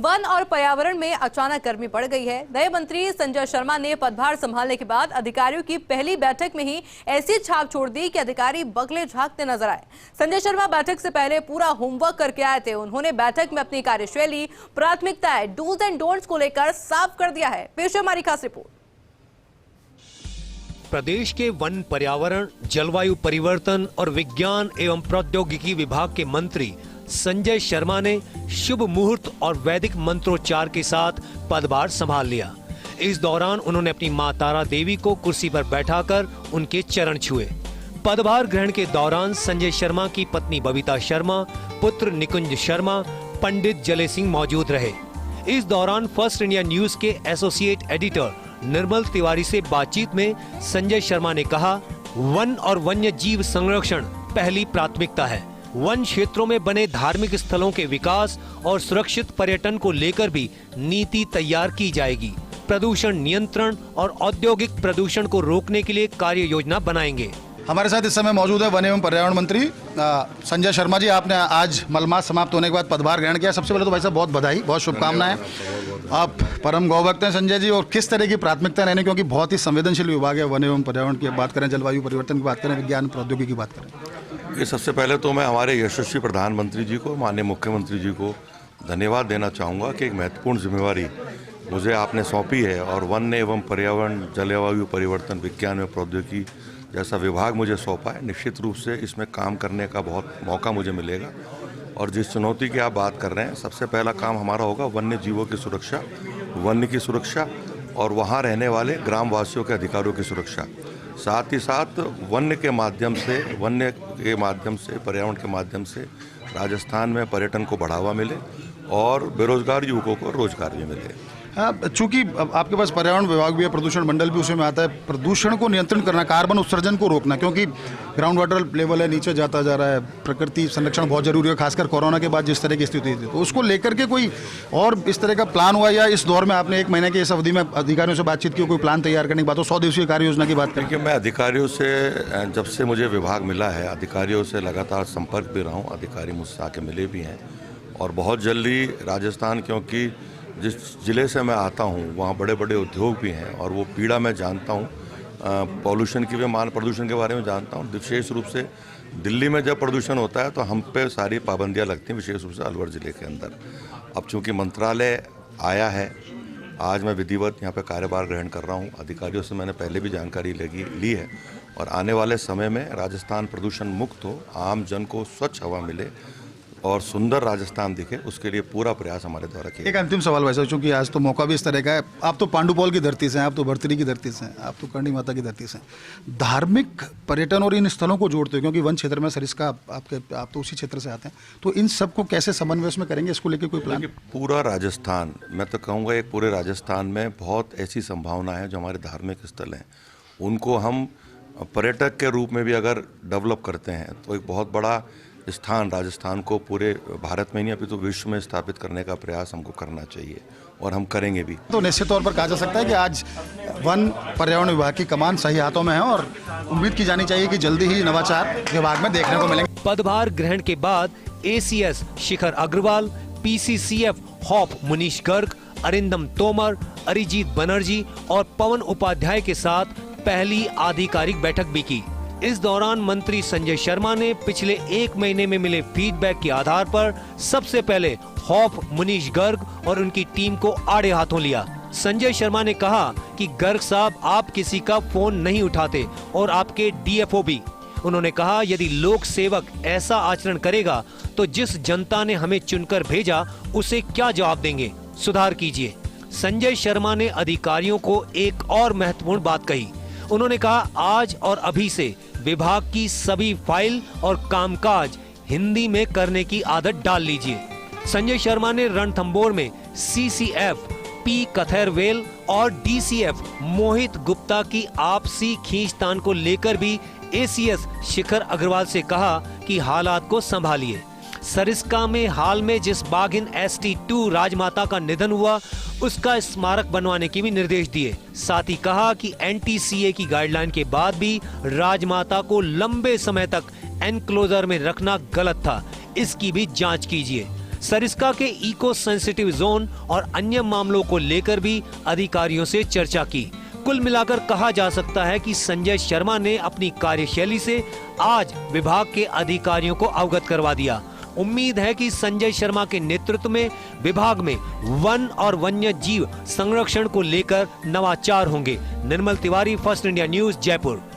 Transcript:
One और पर्यावरण में अचानक गर्मी बढ़ गई है। नए मंत्री संजय शर्मा ने पदभार संभालने के बाद अधिकारियों की पहली बैठक में ही ऐसी छाप छोड़ दी कि अधिकारी बगले झांकते नजर आए। संजय शर्मा बैठक से पहले पूरा होमवर्क करके आए थे। उन्होंने बैठक में अपनी कार्यशैली, प्राथमिकताएं, डूज एंड डोंट्स को लेकर साफ कर दिया है। पेश है हमारी खास रिपोर्ट। प्रदेश के वन, पर्यावरण, जलवायु परिवर्तन और विज्ञान एवं प्रौद्योगिकी विभाग के मंत्री संजय शर्मा ने शुभ मुहूर्त और वैदिक मंत्रोच्चार के साथ पदभार संभाल लिया। इस दौरान उन्होंने अपनी मां तारा देवी को कुर्सी पर बैठाकर उनके चरण छुए। पदभार ग्रहण के दौरान संजय शर्मा की पत्नी बबीता शर्मा, पुत्र निकुंज शर्मा, पंडित जले सिंह मौजूद रहे। इस दौरान फर्स्ट इंडिया न्यूज के एसोसिएट एडिटर निर्मल तिवारी से बातचीत में संजय शर्मा ने कहा, वन और वन्य जीव संरक्षण पहली प्राथमिकता है। वन क्षेत्रों में बने धार्मिक स्थलों के विकास और सुरक्षित पर्यटन को लेकर भी नीति तैयार की जाएगी। प्रदूषण नियंत्रण और औद्योगिक प्रदूषण को रोकने के लिए कार्य योजना बनाएंगे। हमारे साथ इस समय मौजूद है वन एवं पर्यावरण मंत्री संजय शर्मा जी। आपने आज मलमास समाप्त होने के बाद पदभार ग्रहण किया। सबसे पहले तो भाई साहब बहुत बधाई, बहुत शुभकामनाएं। आप परम गौभक्त हैं संजय जी, और किस तरह की प्राथमिकता रहने, क्योंकि बहुत ही संवेदनशील विभाग है वन एवं पर्यावरण की बात करें, जलवायु परिवर्तन की बात करें, विज्ञान प्रौद्योगिकी की बात करें। ये सबसे पहले तो मैं हमारे यशस्वी प्रधानमंत्री जी को, माननीय मुख्यमंत्री जी को धन्यवाद देना चाहूँगा कि एक महत्वपूर्ण जिम्मेवारी मुझे आपने सौंपी है और वन एवं पर्यावरण, जलवायु परिवर्तन, विज्ञान एवं प्रौद्योगिकी जैसा विभाग मुझे सौंपा है। निश्चित रूप से इसमें काम करने का बहुत मौका मुझे मिलेगा। और जिस चुनौती की आप बात कर रहे हैं, सबसे पहला काम हमारा होगा वन्य जीवों की सुरक्षा, वन्य की सुरक्षा और वहाँ रहने वाले ग्रामवासियों के अधिकारों की सुरक्षा। साथ ही साथ वन्य के माध्यम से, पर्यावरण के माध्यम से राजस्थान में पर्यटन को बढ़ावा मिले और बेरोजगार युवकों को रोजगार भी मिले। चूंकि आपके पास पर्यावरण विभाग भी है, प्रदूषण मंडल भी उसी में आता है। प्रदूषण को नियंत्रण करना, कार्बन उत्सर्जन को रोकना, क्योंकि ग्राउंड वाटर लेवल है, नीचे जाता जा रहा है। प्रकृति संरक्षण बहुत जरूरी है, खासकर कोरोना के बाद जिस तरह की स्थिति थी, तो उसको लेकर के कोई और इस तरह का प्लान हुआ, या इस दौर में आपने 1 महीने की इस अवधि में अधिकारियों से बातचीत की, कोई प्लान तैयार करने की बात हो, 100 दिवसीय कार्य योजना की बात करें? देखिए, मैं अधिकारियों से, जब से मुझे विभाग मिला है, अधिकारियों से लगातार संपर्क भी रहा हूँ। अधिकारी मुझसे आके मिले भी हैं और बहुत जल्दी राजस्थान, क्योंकि जिस जिले से मैं आता हूँ वहाँ बड़े बड़े उद्योग भी हैं और वो पीड़ा मैं जानता हूँ। पॉल्यूशन की भी, मान प्रदूषण के बारे में जानता हूँ। विशेष रूप से दिल्ली में जब प्रदूषण होता है तो हम पे सारी पाबंदियाँ लगती हैं, विशेष रूप से अलवर ज़िले के अंदर। अब चूँकि मंत्रालय आया है, आज मैं विधिवत यहाँ पे कार्यभार ग्रहण कर रहा हूँ। अधिकारियों से मैंने पहले भी जानकारी ली है और आने वाले समय में राजस्थान प्रदूषण मुक्त हो, आम जन को स्वच्छ हवा मिले और सुंदर राजस्थान दिखे, उसके लिए पूरा प्रयास हमारे द्वारा किया। एक अंतिम सवाल भाई साहब, चूंकि आज तो मौका भी इस तरह का है, आप तो पांडुपौल की धरती से हैं, आप तो भर्तरी की धरती से हैं, आप तो करणी माता की धरती से हैं। धार्मिक पर्यटन और इन स्थलों को जोड़ते हो, क्योंकि वन क्षेत्र में सरिस्का आप तो उसी क्षेत्र से आते हैं, तो इन सबको कैसे समन्वय में करेंगे, इसको लेकर कोई प्लान? पूरा राजस्थान, मैं तो कहूँगा एक पूरे राजस्थान में बहुत ऐसी संभावना है जो हमारे धार्मिक स्थल हैं, उनको हम पर्यटक के रूप में भी अगर डेवलप करते हैं तो एक बहुत बड़ा स्थान राजस्थान को पूरे भारत में नहीं, अभी तो विश्व में स्थापित करने का प्रयास हमको करना चाहिए और हम करेंगे भी। तो निश्चित तौर पर कहा जा सकता है कि आज वन पर्यावरण विभाग की कमान सही हाथों में है और उम्मीद की जानी चाहिए कि जल्दी ही नवाचार विभाग में देखने को मिलेंगे। पदभार ग्रहण के बाद ACS Shikhar Agarwal, PCCF hop Munish Garg, Arindam Tomar, Arijit Banerjee और पवन उपाध्याय के साथ पहली आधिकारिक बैठक भी की। इस दौरान मंत्री संजय शर्मा ने पिछले 1 महीने में मिले फीडबैक के आधार पर सबसे पहले हॉप मुनीश गर्ग और उनकी टीम को आड़े हाथों लिया। संजय शर्मा ने कहा कि गर्ग साहब, आप किसी का फोन नहीं उठाते और आपके DFO भी। उन्होंने कहा, यदि लोक सेवक ऐसा आचरण करेगा तो जिस जनता ने हमें चुनकर भेजा उसे क्या जवाब देंगे, सुधार कीजिए। संजय शर्मा ने अधिकारियों को एक और महत्वपूर्ण बात कही। उन्होंने कहा, आज और अभी से विभाग की सभी फाइल और कामकाज हिंदी में करने की आदत डाल लीजिए। संजय शर्मा ने रणथंभौर में CCF P कथैरवेल और DCF मोहित गुप्ता की आपसी खींचतान को लेकर भी ACS शिखर अग्रवाल से कहा कि हालात को संभालिए। सरिस्का में हाल में जिस बाघिन ST2 राजमाता का निधन हुआ, उसका स्मारक बनवाने के भी निर्देश दिए। साथ ही कहा कि NTCA की गाइडलाइन के बाद भी राजमाता को लंबे समय तक एनक्लोजर में रखना गलत था, इसकी भी जांच कीजिए। सरिस्का के इको सेंसिटिव जोन और अन्य मामलों को लेकर भी अधिकारियों से चर्चा की। कुल मिलाकर कहा जा सकता है कि संजय शर्मा ने अपनी कार्यशैली से आज विभाग के अधिकारियों को अवगत करवा दिया। उम्मीद है कि संजय शर्मा के नेतृत्व में विभाग में वन और वन्य जीव संरक्षण को लेकर नवाचार होंगे। Nirmal Tiwari, First India News, Jaipur.